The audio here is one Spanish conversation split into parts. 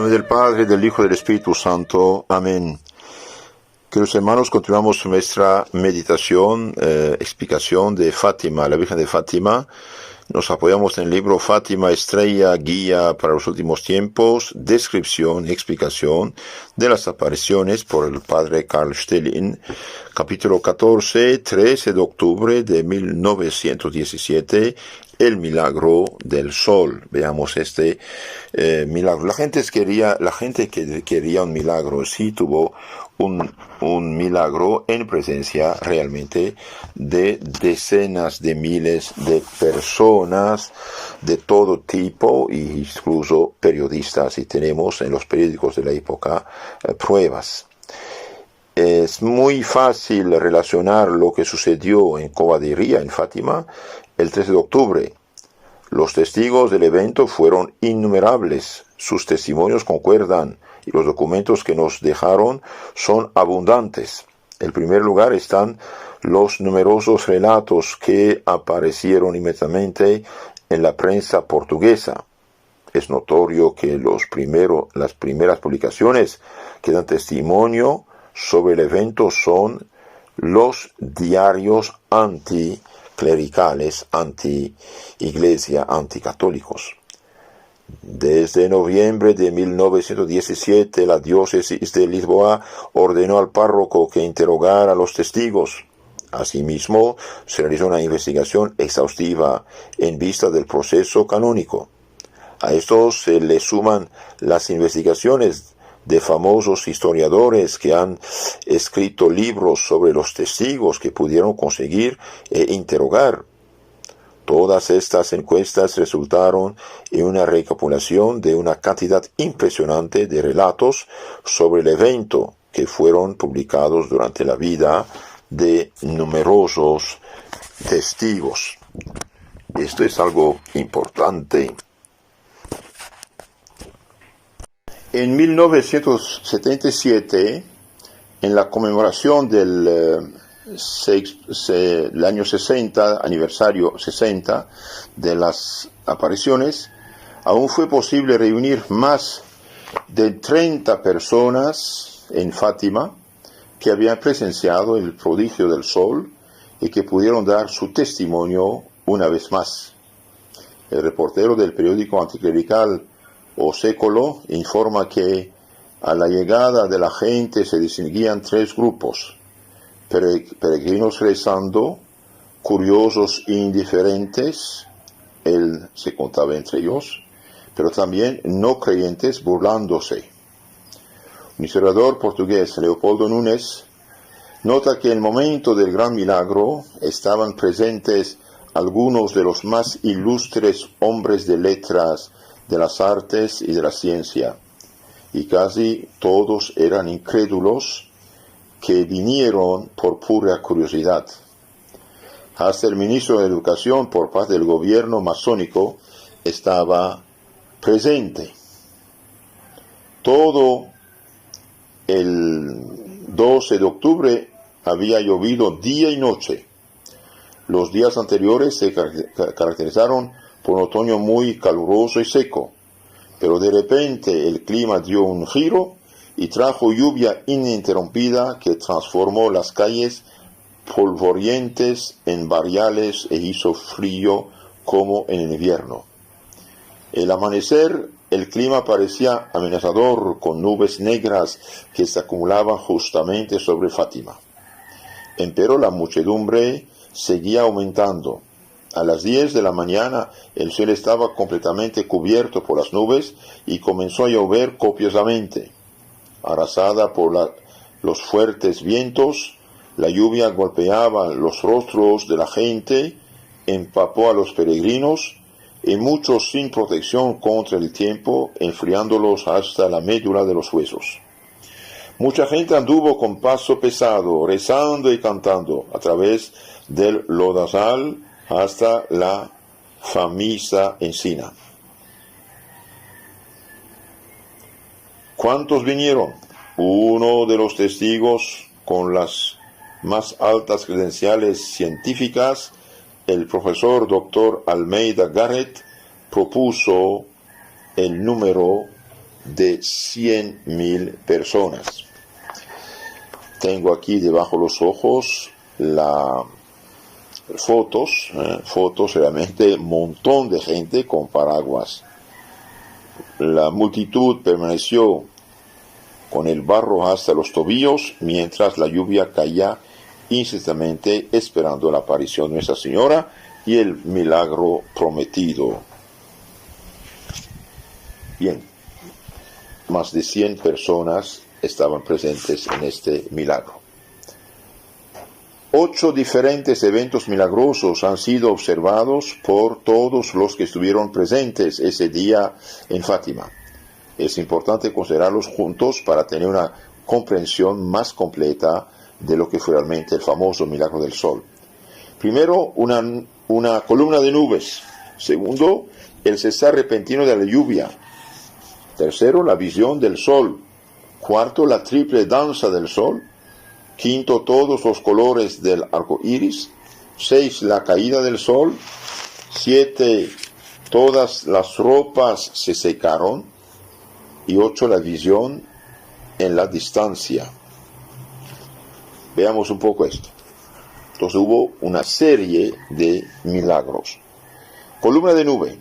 nombre del Padre, del Hijo y del Espíritu Santo. Amén. Queridos hermanos, continuamos nuestra meditación, explicación de Fátima, la Virgen de Fátima. Nos apoyamos en el libro Fátima, Estrella, Guía para los Últimos Tiempos, descripción y explicación de las apariciones por el Padre Carl Stilling, capítulo 14, 13 de octubre de 1917, el milagro del sol. Veamos este milagro. La gente que quería un milagro, sí tuvo un milagro en presencia realmente de decenas de miles de personas de todo tipo, incluso periodistas, y tenemos en los periódicos de la época pruebas. Es muy fácil relacionar lo que sucedió en Covadería, en Fátima, el 13 de octubre. Los testigos del evento fueron innumerables, sus testimonios concuerdan y los documentos que nos dejaron son abundantes. En primer lugar están los numerosos relatos que aparecieron inmediatamente en la prensa portuguesa. Es notorio que las primeras publicaciones que dan testimonio sobre el evento son los diarios anticlericales, anti-iglesia, anticatólicos. Desde noviembre de 1917, la diócesis de Lisboa ordenó al párroco que interrogara a los testigos. Asimismo, se realizó una investigación exhaustiva en vista del proceso canónico. A esto se le suman las investigaciones de famosos historiadores que han escrito libros sobre los testigos que pudieron conseguir e interrogar. Todas estas encuestas resultaron en una recapitulación de una cantidad impresionante de relatos sobre el evento que fueron publicados durante la vida de numerosos testigos. Esto es algo importante. En 1977, en la conmemoración del año 60, aniversario 60 de las apariciones, aún fue posible reunir más de 30 personas en Fátima que habían presenciado el prodigio del sol y que pudieron dar su testimonio una vez más. El reportero del periódico anticlerical O Século informa que a la llegada de la gente se distinguían tres grupos: peregrinos rezando, curiosos e indiferentes, él se contaba entre ellos, pero también no creyentes burlándose. Un historiador portugués, Leopoldo Nunes, nota que en el momento del gran milagro estaban presentes algunos de los más ilustres hombres de letras, de las artes y de la ciencia, y casi todos eran incrédulos que vinieron por pura curiosidad. Hasta el ministro de Educación por parte del gobierno masónico estaba presente. Todo el 12 de octubre había llovido día y noche. Los días anteriores se caracterizaron por un otoño muy caluroso y seco, pero de repente el clima dio un giro y trajo lluvia ininterrumpida que transformó las calles polvorientas en barriales e hizo frío como en el invierno. El amanecer, el clima parecía amenazador con nubes negras que se acumulaban justamente sobre Fátima. Empero la muchedumbre seguía aumentando. A las 10 de la mañana el cielo estaba completamente cubierto por las nubes y comenzó a llover copiosamente. Arrasada por los fuertes vientos, la lluvia golpeaba los rostros de la gente, empapó a los peregrinos, y muchos sin protección contra el tiempo, enfriándolos hasta la médula de los huesos. Mucha gente anduvo con paso pesado, rezando y cantando, a través del lodazal hasta la famosa encina. ¿Cuántos vinieron? Uno de los testigos con las más altas credenciales científicas, el profesor Dr. Almeida Garrett, propuso el número de 100.000 personas. Tengo aquí debajo de los ojos las fotos realmente un montón de gente con paraguas. La multitud permaneció con el barro hasta los tobillos mientras la lluvia caía incesantemente esperando la aparición de Nuestra Señora y el milagro prometido. Bien, más de 100 personas estaban presentes en este milagro. 8 diferentes eventos milagrosos han sido observados por todos los que estuvieron presentes ese día en Fátima. Es importante considerarlos juntos para tener una comprensión más completa de lo que fue realmente el famoso milagro del sol. Primero, una columna de nubes. Segundo, el cesar repentino de la lluvia. Tercero, la visión del sol. Cuarto, la triple danza del sol. Quinto, todos los colores del arco iris. 6, la caída del sol. 7, todas las ropas se secaron. Y 8, la visión en la distancia. Veamos un poco esto. Entonces hubo una serie de milagros. Columna de nube.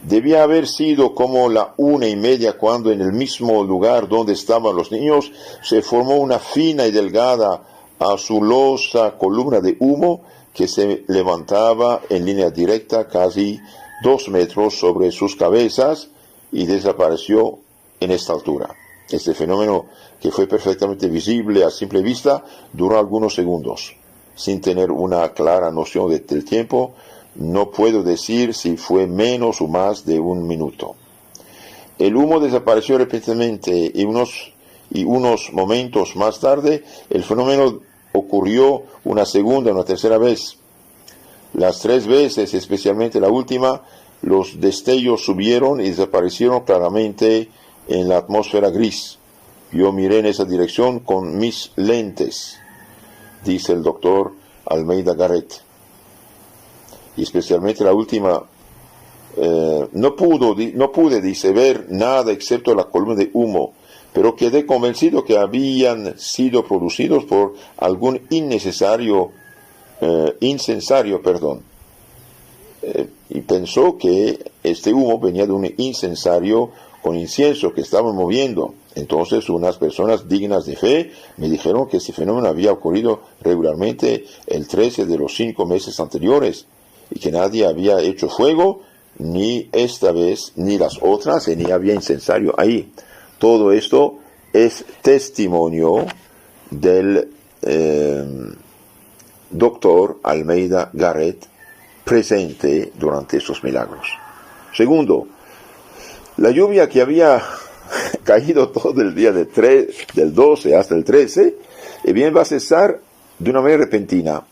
Debía haber sido como la 1:30 cuando en el mismo lugar donde estaban los niños se formó una fina y delgada azulosa columna de humo que se levantaba en línea directa casi 2 metros sobre sus cabezas y desapareció en esta altura. Este fenómeno, que fue perfectamente visible a simple vista, duró algunos segundos. Sin tener una clara noción del tiempo, no puedo decir si fue menos o más de 1 minuto. El humo desapareció repentinamente y unos momentos más tarde el fenómeno ocurrió una segunda o una tercera vez. Las 3 veces, especialmente la última, los destellos subieron y desaparecieron claramente en la atmósfera gris. Yo miré en esa dirección con mis lentes, dice el doctor Almeida Garrett. Y especialmente la última, no pude, dice, ver nada excepto la columna de humo, pero quedé convencido que habían sido producidos por algún incensario, y pensó que este humo venía de un incensario con incienso que estaban moviendo. Entonces unas personas dignas de fe me dijeron que este fenómeno había ocurrido regularmente el 13 de los 5 meses anteriores y que nadie había hecho fuego, ni esta vez, ni las otras, y ni había incensario ahí. Todo esto es testimonio del doctor Almeida Garrett presente durante estos milagros. Segundo, la lluvia que había caído todo el día del 12 hasta el 13, bien va a cesar de una manera repentina.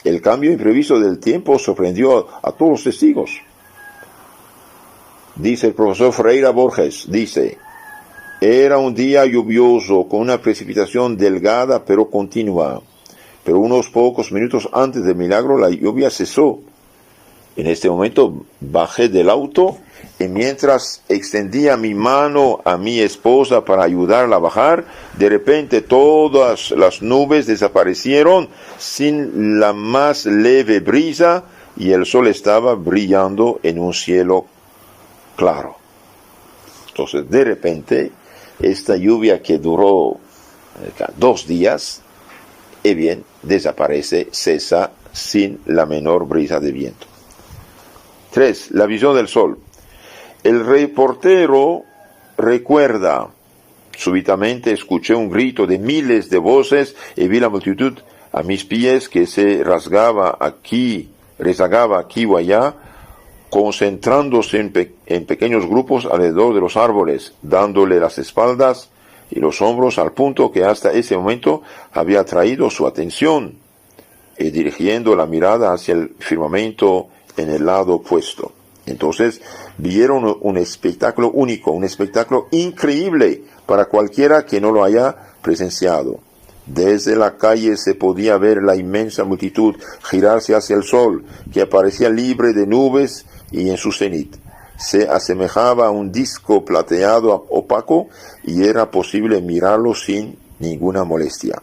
El cambio imprevisto del tiempo sorprendió a todos los testigos. Dice el profesor Ferreira Borges, era un día lluvioso con una precipitación delgada pero continua. Pero unos pocos minutos antes del milagro la lluvia cesó. En este momento bajé del auto y mientras extendía mi mano a mi esposa para ayudarla a bajar, de repente todas las nubes desaparecieron sin la más leve brisa y el sol estaba brillando en un cielo claro. Entonces, de repente, esta lluvia que duró 2 días, desaparece, cesa sin la menor brisa de viento. 3. La visión del sol. El reportero recuerda, súbitamente escuché un grito de miles de voces y vi la multitud a mis pies que se rezagaba aquí o allá, concentrándose en pequeños grupos alrededor de los árboles, dándole las espaldas y los hombros al punto que hasta ese momento había atraído su atención y dirigiendo la mirada hacia el firmamento en el lado opuesto. Entonces vieron un espectáculo único, un espectáculo increíble para cualquiera que no lo haya presenciado. Desde la calle se podía ver la inmensa multitud girarse hacia el sol, que aparecía libre de nubes y en su cenit. se asemejaba a un disco plateado opaco y era posible mirarlo sin ninguna molestia.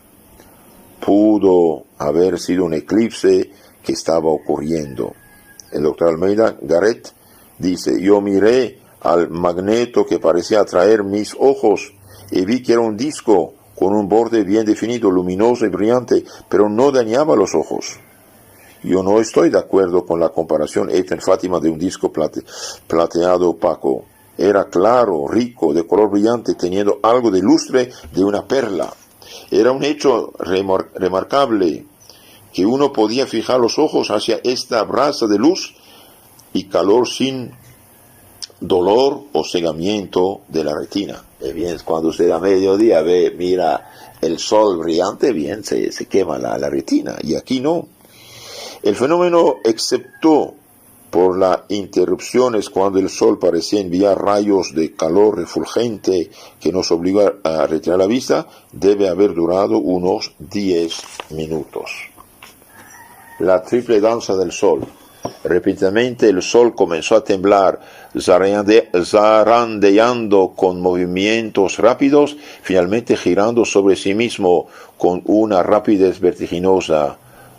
Pudo haber sido un eclipse que estaba ocurriendo. El doctor Almeida Garrett dice: yo miré al magneto que parecía atraer mis ojos y vi que era un disco con un borde bien definido, luminoso y brillante, pero no dañaba los ojos. Yo no estoy de acuerdo con la comparación hecha en Fátima de un disco plateado opaco. Era claro, rico, de color brillante, teniendo algo de lustre de una perla. Era un hecho remarcable que uno podía fijar los ojos hacia esta brasa de luz y calor sin dolor o cegamiento de la retina. Bien, cuando usted a mediodía mira el sol brillante, bien, se quema la retina, y aquí no. El fenómeno, excepto por las interrupciones cuando el sol parecía enviar rayos de calor refulgente que nos obliga a retirar la vista, debe haber durado unos 10 minutos. La triple danza del sol. Repentinamente el sol comenzó a temblar, zarandeando con movimientos rápidos, finalmente girando sobre sí mismo con una rapidez vertiginosa,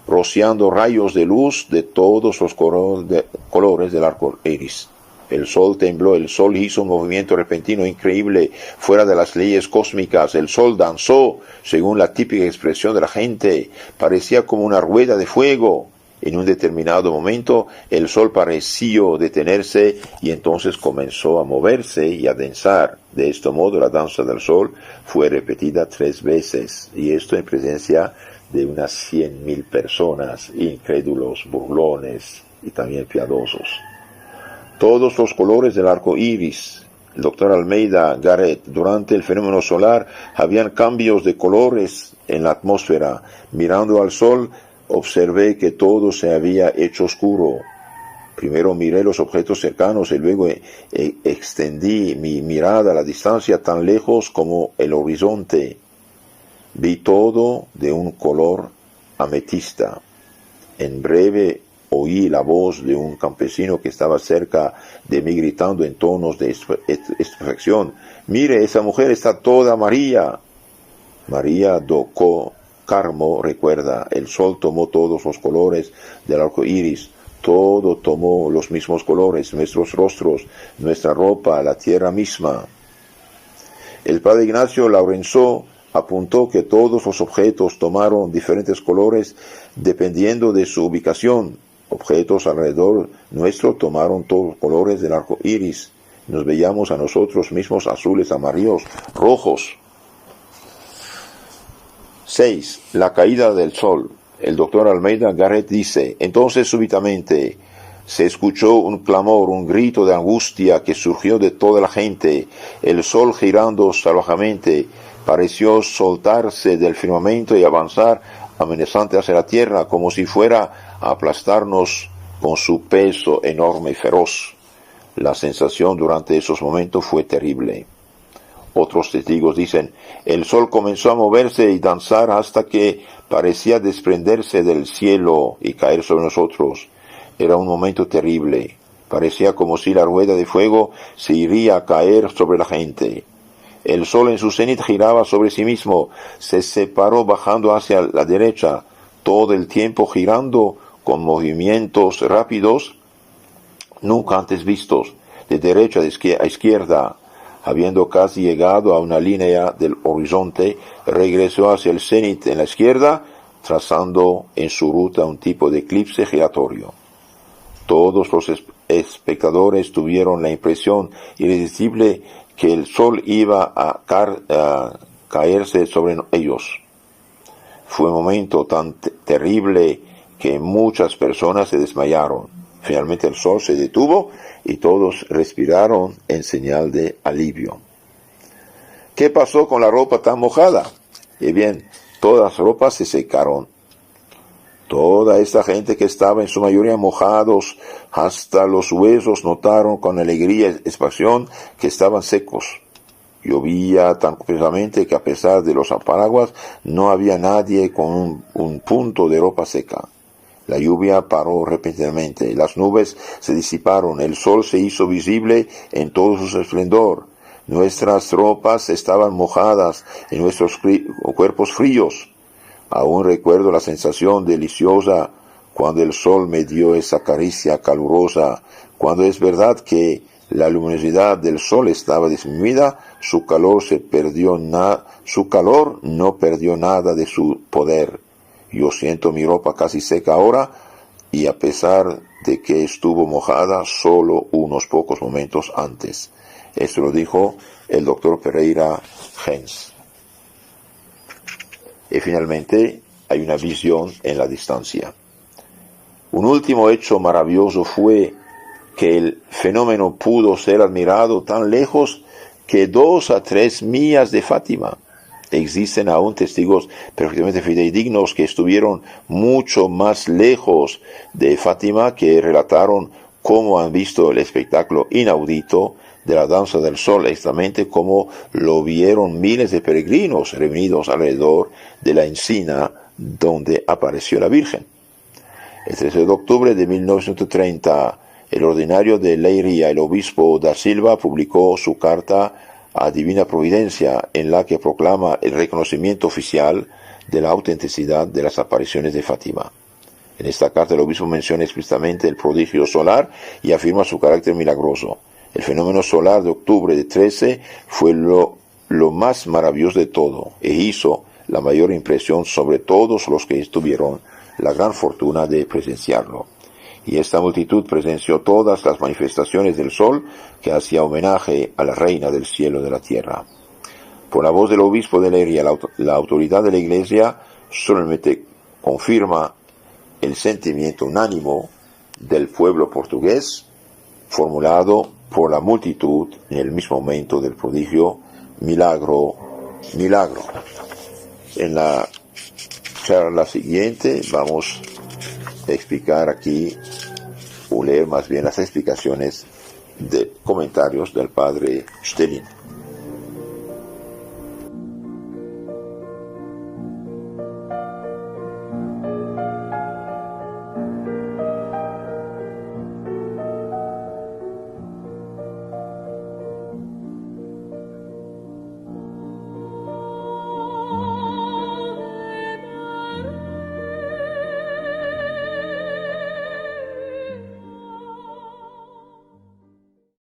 rociando rayos de luz de todos los colores del arco iris. El sol tembló, el sol hizo un movimiento repentino increíble, fuera de las leyes cósmicas. El sol danzó, según la típica expresión de la gente, parecía como una rueda de fuego. En un determinado momento, el sol pareció detenerse y entonces comenzó a moverse y a danzar. De este modo, la danza del sol fue repetida 3 veces, y esto en presencia de unas 100.000 personas, incrédulos, burlones y también piadosos. Todos los colores del arco iris. El doctor Almeida Garrett: durante el fenómeno solar habían cambios de colores en la atmósfera. Mirando al sol, observé que todo se había hecho oscuro. Primero miré los objetos cercanos y luego extendí mi mirada a la distancia tan lejos como el horizonte. Vi todo de un color ametista. En breve oí la voz de un campesino que estaba cerca de mí gritando en tonos de estupefacción: «Mire, esa mujer está toda amarilla». María do Carmo recuerda: el sol tomó todos los colores del arco iris, todo tomó los mismos colores, nuestros rostros, nuestra ropa, la tierra misma. El padre Ignacio Laurenzo apuntó que todos los objetos tomaron diferentes colores dependiendo de su ubicación. Objetos alrededor nuestro tomaron todos los colores del arco iris. Nos veíamos a nosotros mismos azules, amarillos, rojos. 6. La caída del sol. El doctor Almeida Garrett dice: entonces súbitamente se escuchó un clamor, un grito de angustia que surgió de toda la gente. El sol, girando salvajemente, pareció soltarse del firmamento y avanzar amenazante hacia la tierra, como si fuera a aplastarnos con su peso enorme y feroz. La sensación durante esos momentos fue terrible. Otros testigos dicen: el sol comenzó a moverse y danzar hasta que parecía desprenderse del cielo y caer sobre nosotros. Era un momento terrible. Parecía como si la rueda de fuego se iría a caer sobre la gente. El sol en su cenit giraba sobre sí mismo, se separó bajando hacia la derecha, todo el tiempo girando con movimientos rápidos, nunca antes vistos, de derecha a izquierda. Habiendo casi llegado a una línea del horizonte, regresó hacia el cenit en la izquierda, trazando en su ruta un tipo de eclipse giratorio. Todos los espectadores tuvieron la impresión irresistible que el sol iba a caerse sobre ellos. Fue un momento tan terrible que muchas personas se desmayaron. Finalmente el sol se detuvo y todos respiraron en señal de alivio. ¿Qué pasó con la ropa tan mojada? Y bien, todas las ropas se secaron. Toda esta gente que estaba en su mayoría mojados hasta los huesos notaron con alegría y satisfacción que estaban secos. Llovía tan copiosamente que a pesar de los paraguas no había nadie con un punto de ropa seca. La lluvia paró repentinamente, las nubes se disiparon, el sol se hizo visible en todo su esplendor. Nuestras ropas estaban mojadas en nuestros cuerpos fríos. Aún recuerdo la sensación deliciosa cuando el sol me dio esa caricia calurosa. Cuando es verdad que la luminosidad del sol estaba disminuida, su calor no perdió nada de su poder. Yo siento mi ropa casi seca ahora, y a pesar de que estuvo mojada solo unos pocos momentos antes. Esto lo dijo el doctor Pereira Gens. Y finalmente hay una visión en la distancia. Un último hecho maravilloso fue que el fenómeno pudo ser admirado tan lejos que 2 a 3 millas de Fátima. Existen aún testigos perfectamente fidedignos que estuvieron mucho más lejos de Fátima, que relataron cómo han visto el espectáculo inaudito de la danza del sol, exactamente como lo vieron miles de peregrinos reunidos alrededor de la encina donde apareció la Virgen. El 13 de octubre de 1930, el ordinario de Leiria, el obispo da Silva, publicó su carta a Divina Providencia, en la que proclama el reconocimiento oficial de la autenticidad de las apariciones de Fátima. En esta carta el obispo menciona explícitamente el prodigio solar y afirma su carácter milagroso. El fenómeno solar de octubre de 13 fue lo más maravilloso de todo, e hizo la mayor impresión sobre todos los que tuvieron la gran fortuna de presenciarlo. Y esta multitud presenció todas las manifestaciones del sol que hacía homenaje a la reina del cielo y de la tierra. Por la voz del obispo de Leiria, la autoridad de la Iglesia solamente confirma el sentimiento unánime del pueblo portugués, formulado por la multitud en el mismo momento del prodigio: milagro, milagro. En la charla siguiente vamos a explicar aquí, o leer más bien las explicaciones de comentarios del padre Stelin.